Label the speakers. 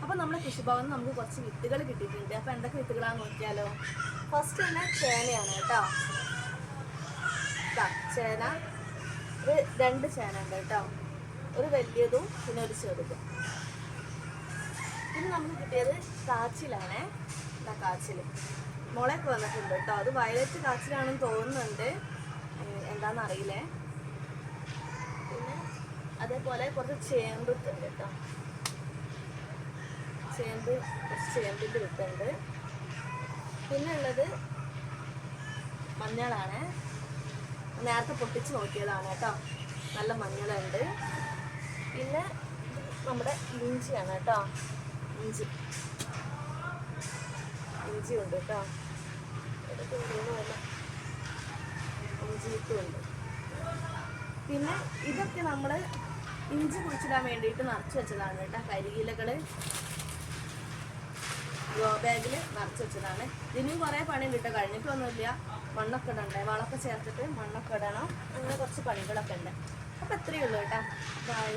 Speaker 1: അപ്പോൾ നമ്മുടെ കൃഷിഭവനിൽ നമുക്ക് കുറച്ച് വിത്തുകൾ കിട്ടിയിട്ടുണ്ട്. അപ്പോൾ എന്തൊക്കെ വിത്തുകളാണെന്ന് നോക്കിയാലോ. ഫസ്റ്റ് തന്നെ ചേനയാണ് കേട്ടോ. ചേന ഒരു 2 ചേന ഉണ്ട് കേട്ടോ. ഒരു വലിയതും പിന്നെ ഒരു ചെറുതും. പിന്നെ നമുക്ക് കിട്ടിയത് കാച്ചിലാണേ. കാച്ചിൽ മുളയൊക്കെ വന്നിട്ടുണ്ട് കേട്ടോ. അത് വയലറ്റ് കാച്ചിലാണെന്ന് തോന്നുന്നുണ്ട്, എന്താണെന്നറിയില്ലേ. പിന്നെ അതേപോലെ കുറച്ച് ചേമ്പ് ഉണ്ട് കേട്ടോ. കുറച്ച് ചേമ്പിൻ്റെ വിത്തുണ്ട്. പിന്നെ ഉള്ളത് മഞ്ഞളാണ്. നേരത്തെ പൊട്ടിച്ച് നോക്കിയതാണ് കേട്ടോ. നല്ല മഞ്ഞളുണ്ട്. പിന്നെ നമ്മുടെ ഇഞ്ചിയാണ് കേട്ടോ. ഇഞ്ചി ഉണ്ട് കേട്ടോ. ഇഞ്ചിട്ടുണ്ട്. പിന്നെ ഇതൊക്കെ നമ്മൾ ഇഞ്ചി കുഴിച്ചിടാൻ വേണ്ടിയിട്ട് നിറച്ച് വെച്ചതാണ് കേട്ടോ. കരിയിലകൾ ഗ്രോ ബാഗിൽ നിറച്ച് വെച്ചതാണ്. ഇതിനും കുറേ പണിയുണ്ട് കേട്ടോ. കഴിഞ്ഞിട്ടൊന്നുമില്ല. മണ്ണൊക്കെ ഇടണ്ടേ, വളമൊക്കെ ചേർത്തിട്ട് മണ്ണൊക്കെ ഇടണം. അങ്ങനെ കുറച്ച് പണികളൊക്കെ ഉണ്ട്. അപ്പോൾ ഇത്രയേ ഉള്ളൂ കേട്ടോ. ബൈ.